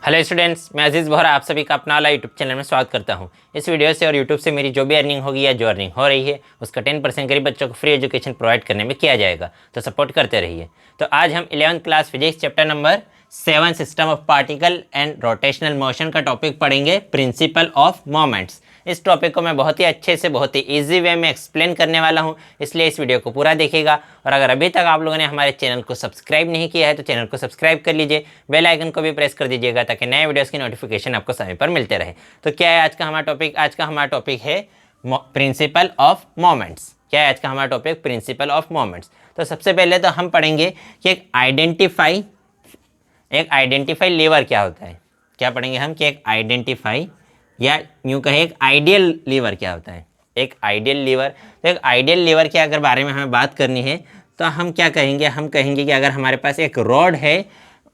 Hello students, मैं अजीज़ बोहरा आप सभी का अपना वाला यूट्यूब चैनल में स्वागत करता हूं। इस वीडियो से और यूट्यूब से मेरी जो भी अर्निंग होगी या जो अर्निंग हो रही है उसका 10% करीब बच्चों को फ्री एजुकेशन प्रोवाइड करने में किया जाएगा, तो सपोर्ट करते रहिए। तो आज हम 11th class physics chapter number 7 system of particle and rotational motion का टॉपिक पढ़ेंगे, प्रिंसिपल ऑफ मोमेंट्स। इस टॉपिक को मैं बहुत ही अच्छे से बहुत ही ईजी वे में एक्सप्लेन करने वाला हूं, इसलिए इस वीडियो को पूरा देखिएगा। और अगर अभी तक आप लोगों ने हमारे चैनल को सब्सक्राइब नहीं किया है तो चैनल को सब्सक्राइब कर लीजिए, बेल आइकन को भी प्रेस कर दीजिएगा ताकि नए वीडियोस की नोटिफिकेशन आपको समय पर मिलते रहे। तो क्या है आज का हमारा टॉपिक? आज का हमारा टॉपिक है प्रिंसिपल ऑफ मोमेंट्स। क्या है आज का हमारा टॉपिक? Principal of moments. तो सबसे पहले तो हम पढ़ेंगे कि एक आइडेंटिफाई लीवर क्या होता है। क्या पढ़ेंगे हम कि एक आइडेंटिफाई या यूँ कहे एक आइडियल लीवर क्या होता है। एक आइडियल लीवर, तो एक आइडियल लीवर के अगर बारे में हमें बात करनी है तो हम क्या कहेंगे? हम कहेंगे कि अगर हमारे पास एक रॉड है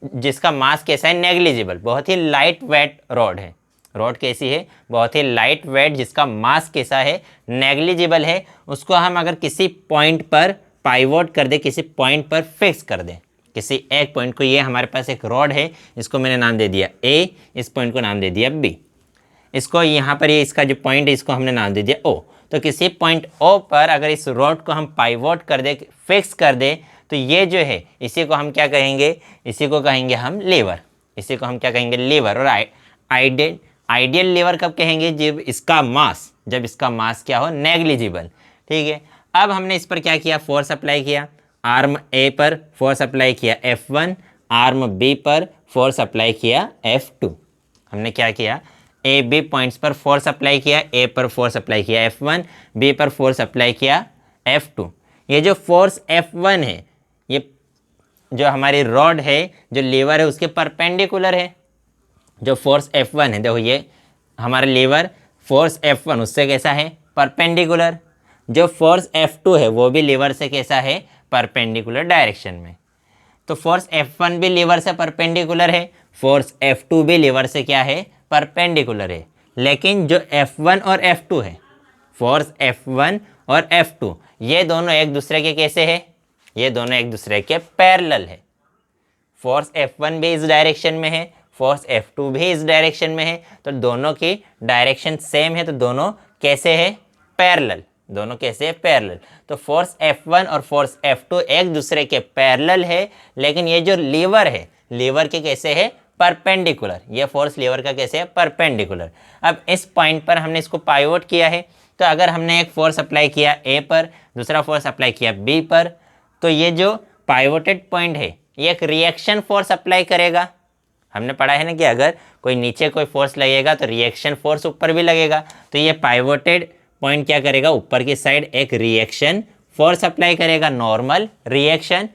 जिसका मास कैसा है? नेग्लिजिबल, बहुत ही लाइट वेट रॉड है। रॉड कैसी है? बहुत ही लाइट वेट, जिसका मास कैसा है? नेग्लिजिबल है। उसको हम अगर किसी पॉइंट पर पाइवोट कर दे, किसी पॉइंट पर फिक्स कर दे, किसी एक पॉइंट को, ये हमारे पास एक रॉड है, इसको मैंने नाम दे दिया ए, इस पॉइंट को नाम दे दिया बी, इसको यहाँ पर ये इसका जो पॉइंट है इसको हमने नाम दे दिया ओ। तो किसी पॉइंट ओ पर अगर इस रॉड को हम पाइवोट कर दे, फिक्स कर दे, तो ये जो है इसी को हम क्या कहेंगे? इसी को कहेंगे हम लीवर। इसी को हम क्या कहेंगे? लीवर। और आइडियल लीवर कब कहेंगे? जब इसका मास क्या हो? नेग्लिजिबल। ठीक है। अब हमने इस पर क्या किया? फोर्स अप्लाई किया। आर्म ए पर फोर्स अप्लाई किया F1, आर्म बी पर फोर्स अप्लाई किया F2। हमने क्या किया? ए बी पॉइंट्स पर फोर्स अप्लाई किया। ए पर फोर्स अप्लाई किया F1, बी पर फोर्स अप्लाई किया F2। ये जो फोर्स F1 है, ये जो हमारी रॉड है, जो लीवर है, उसके परपेंडिकुलर है। जो फोर्स F1 है, देखो ये हमारा लीवर फोर्स F1 उससे कैसा है? परपेंडिकुलर। जो फोर्स F2 है वो भी लीवर से कैसा है? परपेंडिकुलर डायरेक्शन में। तो फोर्स F1 भी लीवर से परपेंडिकुलर है, फोर्स F2 भी लीवर से क्या है? परपेंडिकुलर है। लेकिन जो F1 और F2 है, फोर्स F1 और F2, ये दोनों एक दूसरे के कैसे है? ये दोनों एक दूसरे के पैरेलल है। फोर्स F1 भी इस डायरेक्शन में है, फोर्स F2 भी इस डायरेक्शन में है, तो दोनों की डायरेक्शन सेम है, तो दोनों कैसे है? पैरेलल। दोनों कैसे है? पैरेलल। तो फोर्स F1 और फोर्स F2 एक दूसरे के पैरेलल है, लेकिन ये जो लीवर है, लीवर के कैसे है? परपेंडिकुलर। ये फोर्स लीवर का कैसे है? परपेंडिकुलर। अब इस पॉइंट पर हमने इसको पाइवोट किया है, तो अगर हमने एक फोर्स अप्लाई किया ए पर, दूसरा फोर्स अप्लाई किया बी पर, तो ये जो पाइवोटेड पॉइंट है ये एक रिएक्शन फोर्स अप्लाई करेगा। हमने पढ़ा है ना कि अगर कोई नीचे कोई फोर्स लगेगा तो रिएक्शन फोर्स ऊपर भी लगेगा। तो ये पाइवोटेड पॉइंट क्या करेगा? ऊपर की साइड एक रिएक्शन फोर्स अप्लाई करेगा, नॉर्मल रिएक्शन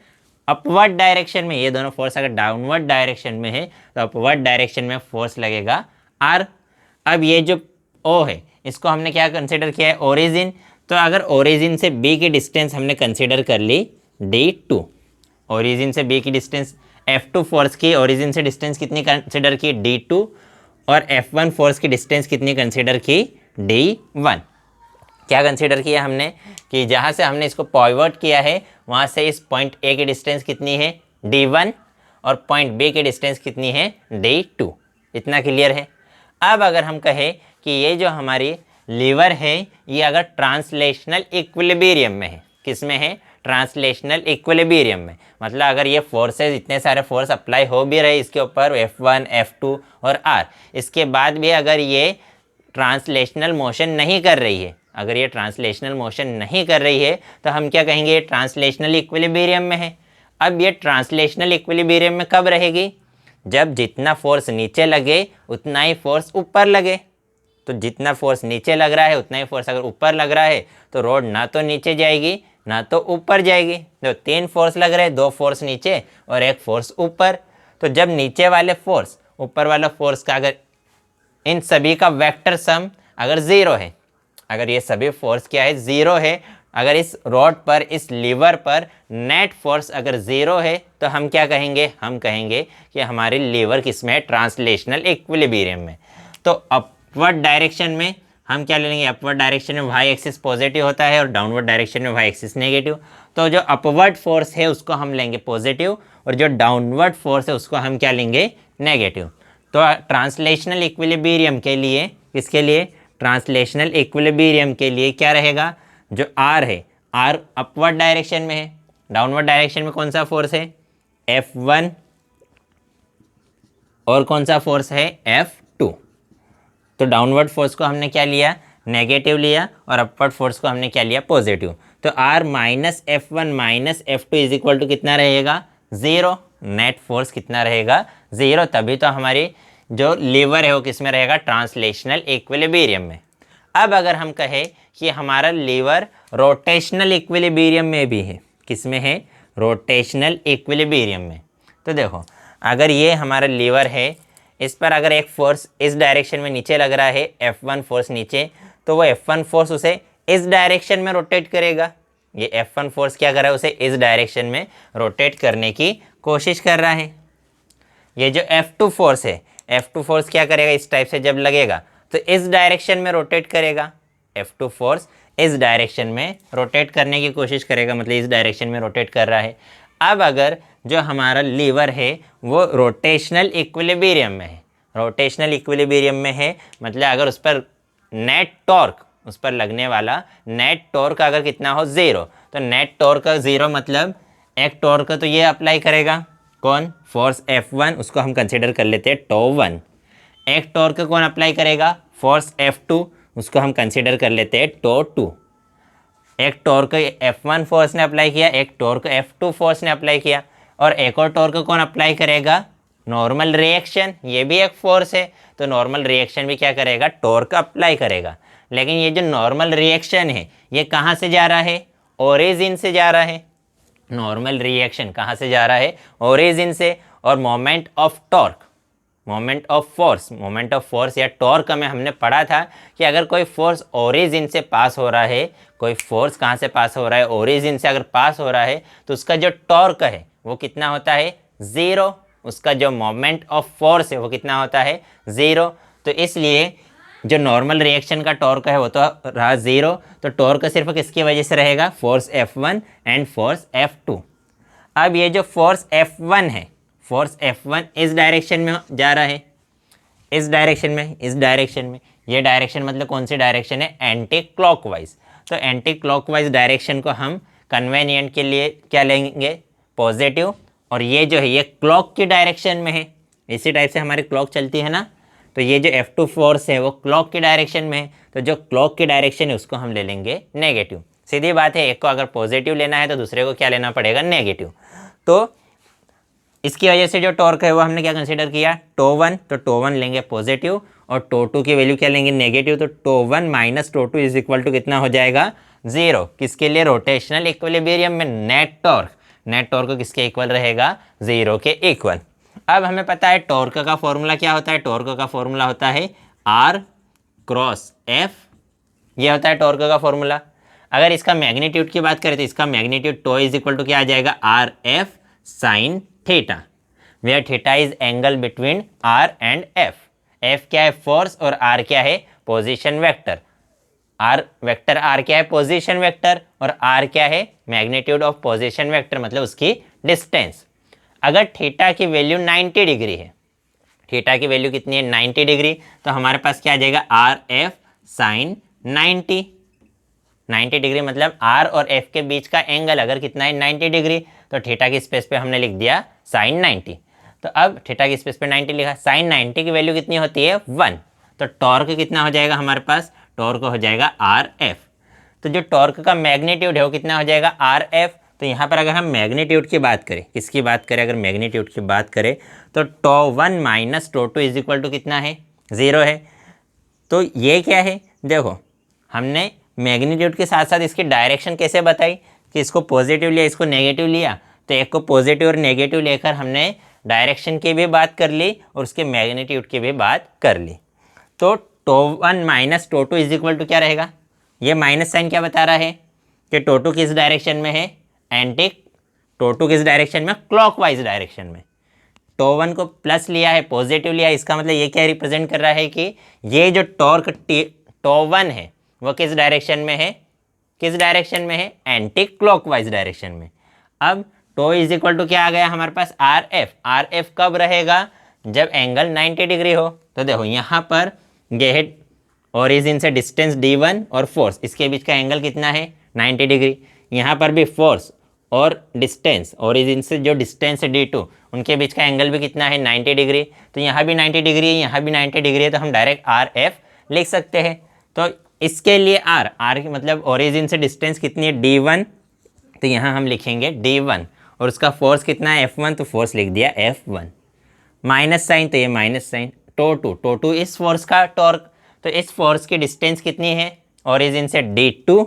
अपवर्ड डायरेक्शन में। ये दोनों फोर्स अगर डाउनवर्ड डायरेक्शन में है तो अपवर्ड डायरेक्शन में फोर्स लगेगा आर। अब ये जो ओ है इसको हमने क्या कंसिडर किया है? ओरिजिन। तो अगर ओरिजिन से बी की डिस्टेंस हमने कंसिडर कर ली D2, ओरिजिन से बी की डिस्टेंस, F2 फोर्स की ओरिजिन से डिस्टेंस कितनी कंसिडर की? D2। और F1 फोर्स की डिस्टेंस कितनी कंसिडर की? D1। क्या कंसिडर किया हमने कि जहाँ से हमने इसको पाइवोट किया है वहाँ से इस पॉइंट ए की डिस्टेंस कितनी है? D1। और पॉइंट बी की डिस्टेंस कितनी है? D2। इतना क्लियर है। अब अगर हम कहें कि ये जो हमारी लीवर है ये अगर ट्रांसलेशनल इक्विलिब्रियम में है, किस में है? ट्रांसलेशनल इक्विलिब्रियम में। मतलब अगर ये फोर्सेस, इतने सारे फोर्स अप्लाई हो भी रहे इसके ऊपर F1, F2 और R, इसके बाद भी अगर ये ट्रांसलेशनल मोशन नहीं कर रही है, अगर ये ट्रांसलेशनल मोशन नहीं कर रही है तो हम क्या कहेंगे? ये ट्रांसलेशनल इक्विलिब्रियम में है। अब ये ट्रांसलेशनल इक्विलिब्रियम में कब रहेगी? जब जितना फोर्स नीचे लगे उतना ही फोर्स ऊपर लगे। तो जितना फोर्स नीचे लग रहा है उतना ही फोर्स अगर ऊपर लग रहा है तो रॉड ना तो नीचे जाएगी ना तो ऊपर जाएगी। तो 3 फोर्स लग रहे हैं, 2 फोर्स नीचे और 1 फोर्स ऊपर। तो जब नीचे वाले फोर्स ऊपर वाला फोर्स का अगर इन सभी का वेक्टर सम अगर 0 है, अगर ये सभी फोर्स क्या है? 0 है, अगर इस रॉड पर, इस लीवर पर नेट फोर्स अगर 0 है तो हम क्या कहेंगे? हम कहेंगे कि हमारी लीवर किस में है? ट्रांसलेशनल इक्विलिब्रियम में। तो अपवर्ड डायरेक्शन में हम क्या ले लेंगे? अपवर्ड डायरेक्शन में वाई एक्सिस पॉजिटिव होता है और डाउनवर्ड डायरेक्शन में वाई एक्सिस नेगेटिव। तो जो अपवर्ड फोर्स है उसको हम लेंगे पॉजिटिव और जो डाउनवर्ड फोर्स है उसको हम क्या लेंगे? नेगेटिव। तो ट्रांसलेशनल इक्विलिब्रियम के लिए, किसके लिए, ट्रांसलेशनल इक्विलिब्रियम के लिए क्या रहेगा, जो आर है, आर अपवर्ड डायरेक्शन में है, डाउनवर्ड डायरेक्शन में कौन सा फोर्स है, F1, और कौन सा फोर्स है, F2। तो डाउनवर्ड फोर्स को हमने क्या लिया, नेगेटिव लिया, और अपवर्ड फोर्स को हमने क्या लिया, पॉजिटिव। तो R minus F1 minus F2 is equal to कितना रहेगा, 0। नेट फोर्स कितना रहेगा, 0। तभी तो हमारी जो लीवर है वो किस में रहेगा, ट्रांसलेशनल इक्विलिब्रियम में। अब अगर हम कहें कि हमारा लीवर रोटेशनल इक्विलिब्रियम में भी है, किस में है, रोटेशनल इक्विलिब्रियम में। तो देखो, अगर ये हमारा लीवर है, इस पर अगर एक फोर्स इस डायरेक्शन में नीचे लग रहा है, F1 फोर्स नीचे, तो वो F1 फोर्स उसे इस डायरेक्शन में रोटेट करेगा। ये F1 फोर्स क्या कर रहा है, उसे इस डायरेक्शन में रोटेट करने की कोशिश कर रहा है। ये जो F2 फोर्स है, F2 फोर्स क्या करेगा, इस टाइप से जब लगेगा तो इस डायरेक्शन में रोटेट करेगा। F2 फोर्स इस डायरेक्शन में रोटेट करने की कोशिश करेगा, मतलब इस डायरेक्शन में रोटेट कर रहा है। अब अगर जो हमारा लीवर है वो रोटेशनल इक्विलिब्रियम में है, रोटेशनल इक्विलिब्रियम में है, मतलब अगर उस पर नेट टॉर्क, उस पर लगने वाला नेट टॉर्क अगर कितना हो, 0, तो नेट टॉर्क का 0 मतलब एक टॉर्क तो ये अप्लाई करेगा, कौन, फोर्स F1, उसको हम कंसिडर कर लेते हैं टॉ1। एक टॉर्क कौन अप्लाई करेगा, फोर्स F2, उसको हम कंसिडर कर लेते हैं टॉ2। एक टॉर्क F1 फोर्स ने अप्लाई किया, एक टॉर्क F2 फोर्स ने अप्लाई किया, और एक और टॉर्क कौन अप्लाई करेगा, नॉर्मल रिएक्शन, ये भी एक फोर्स है, तो नॉर्मल रिएक्शन भी क्या करेगा, टॉर्क अप्लाई करेगा। लेकिन ये जो नॉर्मल रिएक्शन है ये कहाँ से जा रहा है, ओरिजिन से जा रहा है। नॉर्मल रिएक्शन कहाँ से जा रहा है, ओरिजिन से। और moment of torque, moment of force या टॉर्क में हमने पढ़ा था कि अगर कोई फोर्स ओरिजिन से पास हो रहा है, कोई फोर्स कहाँ से पास हो रहा है, ओरिजिन से अगर पास हो रहा है, तो उसका जो टॉर्क है वो कितना होता है, 0। उसका जो मोमेंट ऑफ फोर्स है वो कितना होता है, 0। तो इसलिए जो नॉर्मल रिएक्शन का टॉर्क है वो तो रहा 0, तो टॉर्क सिर्फ किसकी वजह से रहेगा, force F1 and force F2। अब ये जो फोर्स F1 है, फोर्स F1 इस डायरेक्शन में जा रहा है, इस डायरेक्शन में, इस डायरेक्शन में, ये डायरेक्शन मतलब कौन सी डायरेक्शन है, एंटी क्लॉकवाइज। तो एंटी क्लॉकवाइज डायरेक्शन को हम कन्वेनियंट के लिए क्या लेंगे, पॉजिटिव। और ये जो है ये क्लॉक की डायरेक्शन में है, इसी टाइप से हमारी क्लॉक चलती है ना, तो ये जो F2 फोर्स है वो क्लॉक की डायरेक्शन में है, तो जो क्लॉक की डायरेक्शन है उसको हम ले लेंगे नेगेटिव। सीधी बात है, एक को अगर पॉजिटिव लेना है तो दूसरे को क्या लेना पड़ेगा, नेगेटिव। तो इसकी वजह से जो टॉर्क है वो हमने क्या कंसीडर किया, टॉ1, तो टॉ1 लेंगे पॉजिटिव, और टॉ2 की वैल्यू क्या लेंगे, नेगेटिव। तो टॉ1 माइनस टॉ2 इज इक्वल टू कितना हो जाएगा, 0। किसके लिए, रोटेशनल इक्विलिब्रियम में नेट टॉर्क, नेट टॉर्क किसके इक्वल रहेगा, 0 के इक्वल। अब हमें पता है टॉर्क का फॉर्मूला क्या होता है, टॉर्क का फॉर्मूला होता है R क्रॉस F, ये होता है टॉर्क का फॉर्मूला। अगर इसका मैग्नीट्यूड की बात करें तो इसका magnitude tau is equal to क्या आ जाएगा, RF sine theta, where theta is angle between R and F। F क्या है, फोर्स, और R क्या है, position vector. R vector, R क्या है, पोजीशन वेक्टर, और R क्या है, मैग्नीट्यूड ऑफ पोजीशन वेक्टर, मतलब उसकी डिस्टेंस। अगर थीटा की वैल्यू 90 डिग्री है, थीटा की वैल्यू कितनी है, 90 डिग्री, तो हमारे पास क्या आ जाएगा, RF साइन 90। 90 डिग्री मतलब R और F के बीच का एंगल अगर कितना है, 90 डिग्री, तो थीटा की स्पेस पे हमने लिख दिया साइन 90। तो अब थीटा की स्पेस पे 90 लिखा, साइन 90 की वैल्यू कितनी होती है, 1। तो टॉर्क कितना हो जाएगा हमारे पास, टॉर्क हो जाएगा RF। तो जो टॉर्क का मैग्नीट्यूड है वो कितना हो जाएगा, RF। तो यहाँ पर अगर हम मैग्नीट्यूड की बात करें, किसकी बात करें, अगर मैग्नीट्यूड की बात करें तो टॉ1 माइनस टॉ2 इज इक्वल टू कितना है, 0 है। तो ये क्या है, देखो हमने मैग्नीट्यूड के साथ साथ इसकी डायरेक्शन कैसे बताई, कि इसको पॉजिटिव लिया, इसको नेगेटिव लिया, तो एक को पॉजिटिव और नेगेटिव लेकर हमने डायरेक्शन की भी बात कर ली और उसके मैग्नीट्यूड की भी बात कर ली। तो टॉ1 माइनस टॉ2 इज इक्वल टू क्या रहेगा, ये माइनस साइन क्या बता रहा है कि टॉ2 किस डायरेक्शन में है, एंटी, टॉ2 किस डायरेक्शन में, क्लॉकवाइज डायरेक्शन में। टॉ1 को प्लस लिया है, पॉजिटिव लिया है, इसका मतलब ये क्या रिप्रेजेंट कर रहा है कि ये जो टॉर्क टॉ1 है वो किस डायरेक्शन में है, किस डायरेक्शन में है, एंटी क्लॉकवाइज डायरेक्शन में। अब टॉ इज इक्वल टू क्या आ गया हमारे पास, RF। RF कब रहेगा, जब एंगल 90 डिग्री हो। तो देखो यहाँ पर ये है ओरिजिन से डिस्टेंस d1 और फोर्स, इसके बीच का एंगल कितना है 90 डिग्री। यहाँ पर भी फोर्स और डिस्टेंस, ओरिजिन से जो डिस्टेंस है d2, उनके बीच का एंगल भी कितना है 90 डिग्री। तो यहाँ भी 90 डिग्री है, यहाँ भी 90 डिग्री है, तो हम डायरेक्ट आर एफ लिख सकते हैं। तो इसके लिए आर की मतलब ओरिजिन से डिस्टेंस कितनी है d1, तो यहाँ हम लिखेंगे d1 और उसका फोर्स कितना है F1, तो फोर्स लिख दिया F1, माइनस साइन तो ये माइनस साइन, टो टू इस फोर्स का टॉर्क। तो इस फोर्स की डिस्टेंस कितनी है ओरिजिन से d2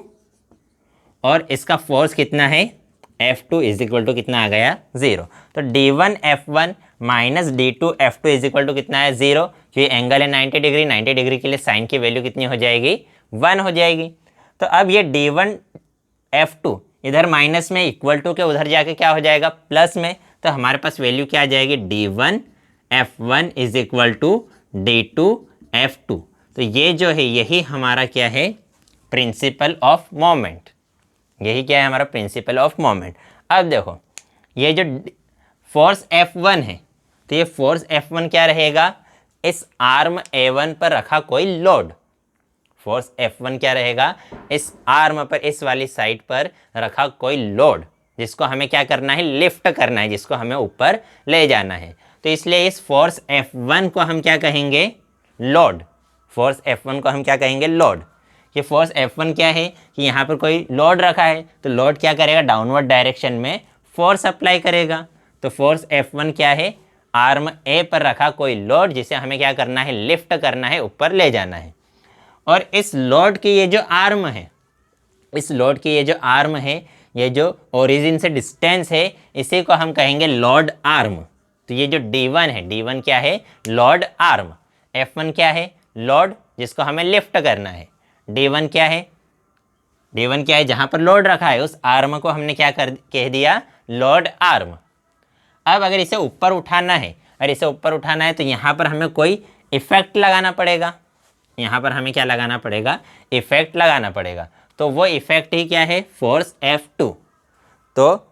और इसका फोर्स कितना है F2 इज इक्वल टू कितना आ गया 0। तो d1 F1 minus d2 F2 is equal to कितना है 0, क्योंकि एंगल है 90 डिग्री, 90 डिग्री के लिए साइन की वैल्यू कितनी हो जाएगी 1 हो जाएगी। तो अब ये d1 F2 इधर माइनस में, इक्वल टू के उधर जाके क्या हो जाएगा प्लस में, तो हमारे पास वैल्यू क्या आ जाएगी d1 F1 is equal to d2 F2। तो ये जो है यही हमारा क्या है प्रिंसिपल ऑफ मोमेंट, यही क्या है हमारा प्रिंसिपल ऑफ मोमेंट। अब देखो ये जो फोर्स F1 है, तो ये फोर्स F1 क्या रहेगा, इस आर्म A1 पर रखा कोई लोड। फोर्स F1 क्या रहेगा, इस आर्म पर, इस वाली साइड पर रखा कोई लोड, जिसको हमें क्या करना है लिफ्ट करना है, जिसको हमें ऊपर ले जाना है। तो इसलिए इस फोर्स F1 को हम क्या कहेंगे लोड, फोर्स F1 को हम क्या कहेंगे लोड। ये फोर्स F1 क्या है कि यहाँ पर कोई लोड रखा है, तो लोड क्या करेगा डाउनवर्ड डायरेक्शन में फोर्स अप्लाई करेगा। तो फोर्स F1 क्या है आर्म ए पर रखा कोई लोड, जिसे हमें क्या करना है लिफ्ट करना है, ऊपर ले जाना है। और इस लोड की ये जो आर्म है, इस लोड की ये जो आर्म है, ये जो ओरिजिन से डिस्टेंस है, इसी को हम कहेंगे लोड आर्म। तो ये जो d1 है, d1 क्या है लोड आर्म, F1 क्या है लोड जिसको हमें लिफ्ट करना है, d1 क्या है, d1 क्या है जहाँ पर लोड रखा है उस आर्म को हमने क्या कह दिया लोड आर्म। अब अगर इसे ऊपर उठाना है, अगर इसे ऊपर उठाना है तो यहाँ पर हमें कोई इफेक्ट लगाना पड़ेगा, यहाँ पर हमें क्या लगाना पड़ेगा इफेक्ट लगाना पड़ेगा। तो वो इफेक्ट ही क्या है फोर्स F2। तो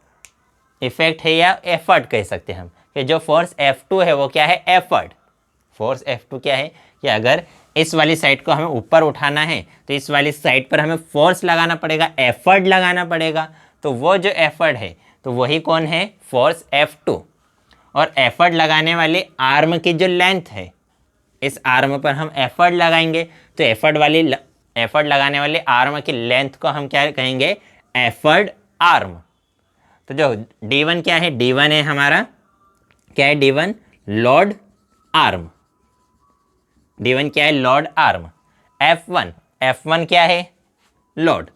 इफेक्ट है या एफर्ट कह सकते हैं हम, कि जो फोर्स F2 है वो क्या है एफर्ट। फोर्स F2 क्या है कि अगर इस वाली साइड को हमें ऊपर उठाना है तो इस वाली साइड पर हमें फोर्स लगाना पड़ेगा, एफर्ट लगाना पड़ेगा। तो वो जो एफर्ट है तो वही कौन है फोर्स F2। और एफर्ट लगाने वाले आर्म की जो लेंथ है, इस आर्म पर हम एफर्ट लगाएंगे, तो एफर्ट लगाने वाले आर्म की लेंथ को हम क्या कहेंगे एफर्ट आर्म। तो जो d1 क्या है, d1 है हमारा क्या है d1 लोड आर्म, d1 क्या है लोड आर्म। F1 क्या है लोड,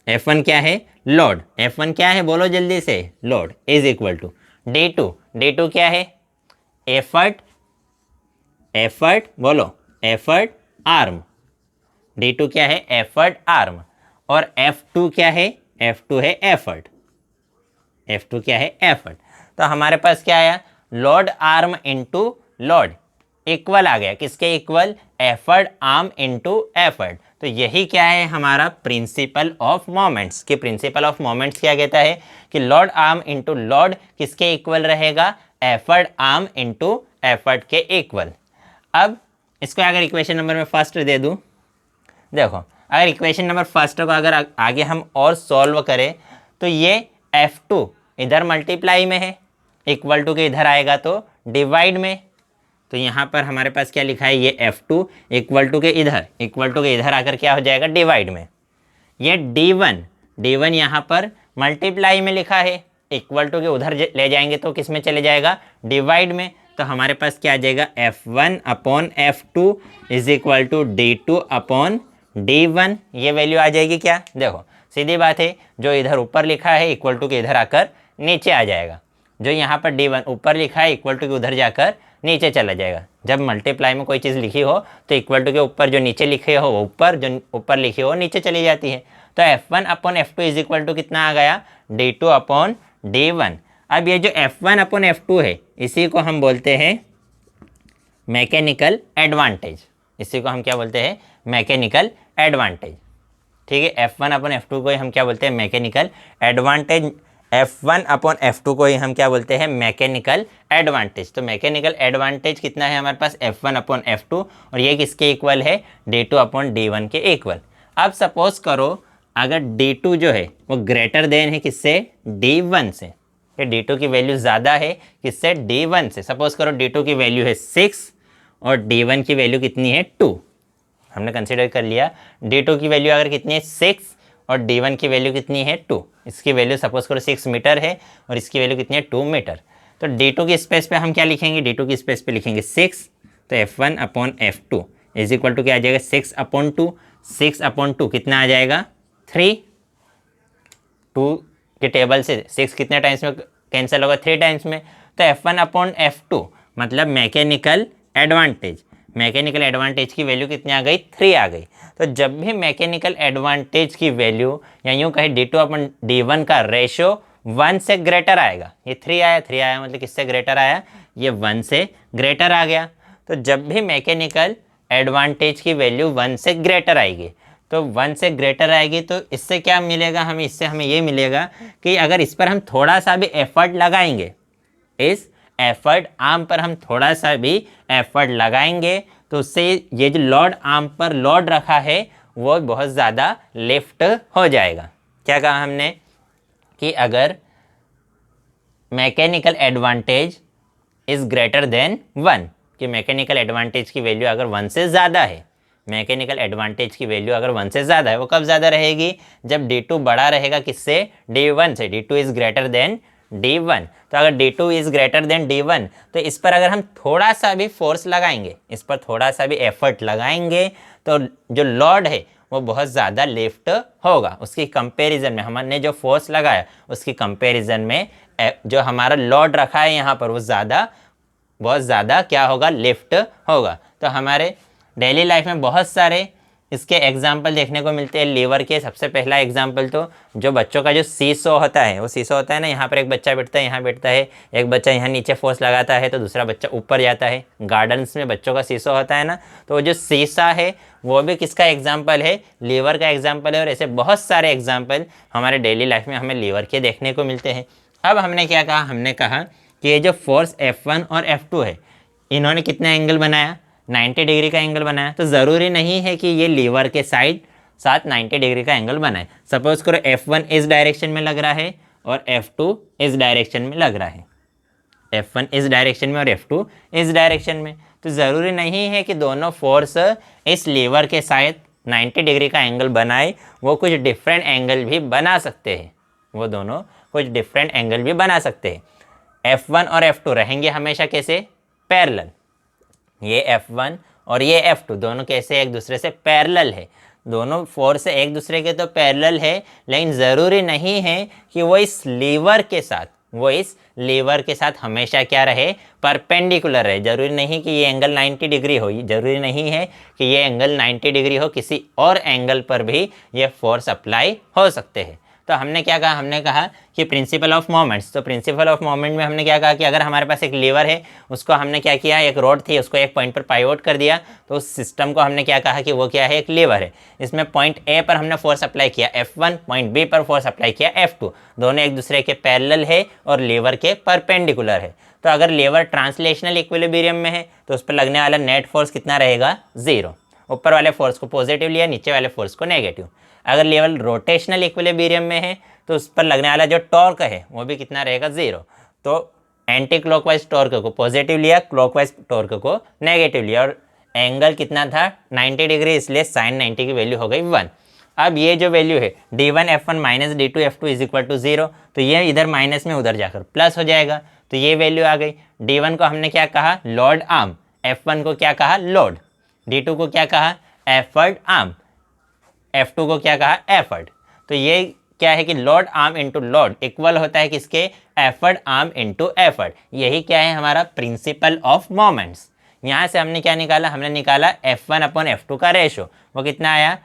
F1 क्या है लोड, F1 क्या है बोलो जल्दी से load is equal to d2 क्या है एफर्ट बोलो एफर्ट आर्म, d2 क्या है एफर्ट आर्म। और F2 क्या है, F2 है एफर्ट, F2 क्या है एफर्ट। तो हमारे पास क्या आया load arm into load equal आ गया, किसके equal effort arm into effort. तो यही क्या है हमारा प्रिंसिपल ऑफ मोमेंट्स, कि प्रिंसिपल ऑफ मोमेंट्स क्या कहता है कि लोड आर्म इंटू लोड किसके इक्वल रहेगा एफर्ट आर्म इंटू एफर्ट के इक्वल। अब इसको अगर इक्वेशन नंबर में फर्स्ट दे दूं, देखो अगर इक्वेशन नंबर फर्स्ट को अगर आगे हम और सॉल्व करें तो ये F2 इधर मल्टीप्लाई में है, इक्वल टू के इधर आएगा तो डिवाइड में। तो यहाँ पर हमारे पास क्या लिखा है ये F2 इक्वल टू के इधर आकर क्या हो जाएगा डिवाइड में। ये D1 यहाँ पर मल्टीप्लाई में लिखा है, इक्वल टू के उधर ले जाएंगे तो किस में चले जाएगा डिवाइड में। तो हमारे पास क्या आ जाएगा F1 upon F2 is equal to D2 upon D1। ये वैल्यू आ जाएगी क्या, देखो सीधी बात है, जो इधर ऊपर लिखा है इक्वल टू के इधर आकर नीचे आ जाएगा, जो यहाँ पर D1 ऊपर लिखा है इक्वल टू के उधर जाकर नीचे चला जाएगा। जब मल्टीप्लाई में कोई चीज़ लिखी हो तो इक्वल टू के ऊपर जो नीचे लिखे हो वो ऊपर, जो ऊपर लिखी हो नीचे चली जाती है। तो F1 upon F2 is equal to कितना आ गया D2 अपॉन D1। अब ये जो F1 अपॉन F2 है इसी को हम बोलते हैं मैकेनिकल एडवांटेज, इसी को हम क्या बोलते हैं मैकेनिकल एडवांटेज। ठीक है, F1 अपॉन F2 को हम क्या बोलते हैं mechanical advantage. F1 upon F2 को ही हम क्या बोलते हैं, मैकेनिकल एडवांटेज। तो मैकेनिकल एडवांटेज कितना है हमारे पास, F1 अपॉन F2, और ये किसके इक्वल है, D2 अपॉन D1 के इक्वल। अब सपोज करो अगर D2 जो है वो ग्रेटर देन है किससे, D1 से, कि D2 की वैल्यू ज़्यादा है किससे, D1 से। सपोज करो D2 की वैल्यू है 6 और D1 की वैल्यू कितनी है 2। हमने कंसिडर कर लिया D2 की वैल्यू अगर कितनी है 6 और D1 की वैल्यू कितनी है 2। इसकी वैल्यू सपोज करो 6 मीटर है और इसकी वैल्यू कितनी है 2 मीटर। तो D2 की स्पेस पे हम क्या लिखेंगे, D2 की स्पेस पे लिखेंगे 6। तो F1 upon F2 is equal to क्या आ जाएगा, 6 अपॉन 2। 6 अपॉन 2 कितना आ जाएगा 3। 2 के टेबल से 6 कितने टाइम्स में कैंसिल होगा, 3 टाइम्स में। तो F1 अपॉन F2 मतलब मैकेनिकल एडवांटेज, मैकेनिकल एडवांटेज की वैल्यू कितनी आ गई, 3 आ गई। तो जब भी मैकेनिकल एडवांटेज की वैल्यू या यूँ कहे D2 अपन D1 का रेशो 1 से ग्रेटर आएगा, ये 3 आया, 3 आया मतलब किससे ग्रेटर आया, ये 1 से ग्रेटर आ गया। तो जब भी मैकेनिकल एडवांटेज की वैल्यू 1 से ग्रेटर आएगी, तो 1 से ग्रेटर आएगी, तो इससे क्या मिलेगा हमें, इससे हमें ये मिलेगा कि अगर इस पर हम थोड़ा सा भी एफर्ट लगाएंगे, इस एफर्ट आर्म पर हम थोड़ा सा भी एफर्ट लगाएंगे, तो उससे ये जो लोड आर्म पर लोड रखा है वो बहुत ज़्यादा लिफ्ट हो जाएगा। क्या कहा हमने कि अगर mechanical advantage is greater than 1, कि मैकेनिकल एडवांटेज की वैल्यू अगर 1 से ज़्यादा है, मैकेनिकल एडवांटेज की वैल्यू अगर 1 से ज़्यादा है, वो कब ज़्यादा रहेगी, जब D2 बड़ा रहेगा किससे, D1 से। D2 is greater than D1। तो अगर D2 is greater than D1, तो इस पर अगर हम थोड़ा सा भी फोर्स लगाएंगे, इस पर थोड़ा सा भी एफर्ट लगाएंगे, तो जो लोड है वो बहुत ज़्यादा लिफ्ट होगा। उसकी कंपैरिजन में हमने जो फोर्स लगाया उसकी कंपैरिजन में जो हमारा लोड रखा है यहाँ पर वो बहुत ज़्यादा क्या होगा, लिफ्ट होगा। तो हमारे डेली लाइफ में बहुत सारे इसके एग्जाम्पल देखने को मिलते हैं लीवर के। सबसे पहला एग्जाम्पल तो जो बच्चों का जो सीसो होता है, वो सीसो होता है ना, यहाँ पर एक बच्चा बैठता है, यहाँ बैठता है, एक बच्चा यहाँ नीचे फोर्स लगाता है तो दूसरा बच्चा ऊपर जाता है। गार्डन्स में बच्चों का सीसो होता है ना, तो वो जो सीसा है वो भी किसका एग्जाम्पल है, लीवर का एग्जाम्पल है। और ऐसे बहुत सारे एग्जाम्पल हमारे डेली लाइफ में हमें लीवर के देखने को मिलते हैं। अब हमने क्या कहा, हमने कहा कि ये जो फोर्स F1 और F2 है, इन्होंने कितना एंगल बनाया, 90 डिग्री का एंगल बनाया। तो ज़रूरी नहीं है कि ये लीवर के साथ 90 डिग्री का एंगल बनाए। सपोज करो F1 इस डायरेक्शन में लग रहा है और F2 इस डायरेक्शन में लग रहा है, F1 इस डायरेक्शन में और F2 इस डायरेक्शन में। तो ज़रूरी नहीं है कि दोनों फोर्स इस लीवर के साथ 90 डिग्री का एंगल बनाए, वो कुछ डिफरेंट एंगल भी बना सकते हैं, वो दोनों कुछ डिफरेंट एंगल भी बना सकते हैं। F1 और F2 रहेंगे हमेशा कैसे, पैरेलल। ये F1 और ये F2 दोनों कैसे एक दूसरे से पैरेलल है, दोनों फोर्स एक दूसरे के तो पैरेलल है, लेकिन ज़रूरी नहीं है कि वो इस लीवर के साथ हमेशा क्या रहे, परपेंडिकुलर रहे। ज़रूरी नहीं कि ये एंगल 90 डिग्री हो, ज़रूरी नहीं है कि ये एंगल 90 डिग्री हो, किसी और एंगल पर भी ये फोर्स अप्लाई हो सकते हैं। तो हमने क्या कहा, हमने कहा कि प्रिंसिपल ऑफ मोमेंट्स। तो प्रिंसिपल ऑफ मोमेंट में हमने क्या कहा कि अगर हमारे पास एक लीवर है, उसको हमने क्या किया, एक रोड थी उसको एक पॉइंट पर पाइवोट कर दिया, तो उस सिस्टम को हमने क्या कहा कि वो क्या है, एक लीवर है। इसमें पॉइंट ए पर हमने फोर्स अप्लाई किया F1, पॉइंट बी पर फोर्स अप्लाई किया F2, दोनों एक दूसरे के पैरेलल है और लीवर के परपेंडिकुलर है। तो अगर लीवर ट्रांसलेशनल इक्विलिब्रियम में है तो उस पर लगने वाला नेट फोर्स कितना रहेगा, 0। ऊपर वाले फोर्स को पॉजिटिव लिया, नीचे वाले फोर्स को नेगेटिव। अगर लेवल रोटेशनल इक्विलिब्रियम में है तो उस पर लगने वाला जो टॉर्क है वो भी कितना रहेगा, 0। तो एंटी क्लॉकवाइज टॉर्क को पॉजिटिव लिया, क्लॉकवाइज टॉर्क को नेगेटिव लिया, और एंगल कितना था 90 डिग्री, इसलिए साइन 90 की वैल्यू हो गई 1। अब ये जो वैल्यू है D1 F1 minus D2 F2 is equal to 0, तो ये इधर माइनस में उधर जाकर प्लस हो जाएगा। तो ये वैल्यू आ गई। D1 को हमने क्या कहा, लोड आर्म, F1 को क्या कहा, लोड, D2 को क्या कहा, एफर्ट आर्म, F2 को क्या कहा, एफर्ट। तो ये क्या है कि load arm into load equal होता है किसके, एफर्ट आर्म इंटू एफर्ट। यही क्या है हमारा प्रिंसिपल ऑफ मोमेंट्स। यहाँ से हमने क्या निकाला, हमने निकाला F1 अपॉन F2 का रेशो, वो कितना आया,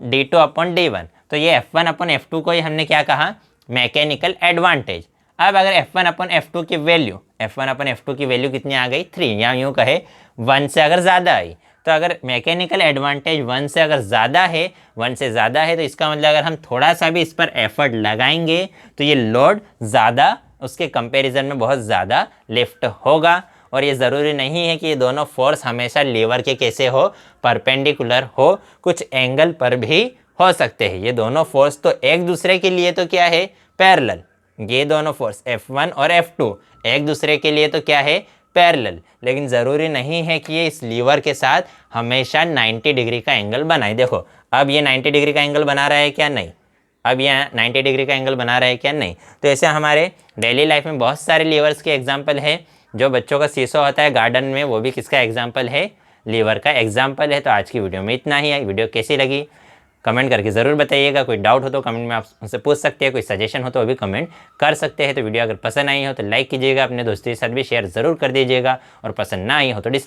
D2 अपॉन D1। तो ये F1 अपॉन F2 को ही हमने क्या कहा, मैकेनिकल एडवांटेज। अब अगर F1 अपॉन F2 की वैल्यू, F1 अपॉन F2 की वैल्यू कितनी आ गई, 3, या यूँ कहे 1 से अगर ज़्यादा आई, तो अगर मैकेनिकल एडवांटेज 1 से अगर ज़्यादा है, 1 से ज़्यादा है, तो इसका मतलब अगर हम थोड़ा सा भी इस पर एफर्ट लगाएंगे तो ये लोड ज़्यादा उसके कंपैरिजन में बहुत ज़्यादा लिफ्ट होगा। और ये ज़रूरी नहीं है कि ये दोनों फोर्स हमेशा लीवर के कैसे हो, परपेंडिकुलर हो, कुछ एंगल पर भी हो सकते हैं। ये दोनों फोर्स तो एक दूसरे के लिए तो क्या है, पैरेलल। ये दोनों फोर्स F1 और F2 एक दूसरे के लिए तो क्या है, पैरेलल। लेकिन ज़रूरी नहीं है कि ये इस लीवर के साथ हमेशा 90 डिग्री का एंगल बनाए। देखो अब ये 90 डिग्री का एंगल बना रहा है क्या, नहीं। अब ये 90 डिग्री का एंगल बना रहा है क्या, नहीं। तो ऐसे हमारे डेली लाइफ में बहुत सारे लीवर्स के एग्जाम्पल है। जो बच्चों का सीसो होता है गार्डन में, वो भी किसका एग्जाम्पल है, लीवर का एग्जाम्पल है। तो आज की वीडियो में इतना ही है। वीडियो कैसी लगी कमेंट करके ज़रूर बताइएगा। कोई डाउट हो तो कमेंट में आप उनसे पूछ सकते हैं, कोई सजेशन हो तो वो भी कमेंट कर सकते हैं। तो वीडियो अगर पसंद आई हो तो लाइक कीजिएगा, अपने दोस्तों के साथ भी शेयर ज़रूर कर दीजिएगा, और पसंद ना आई हो तो डिसलाइक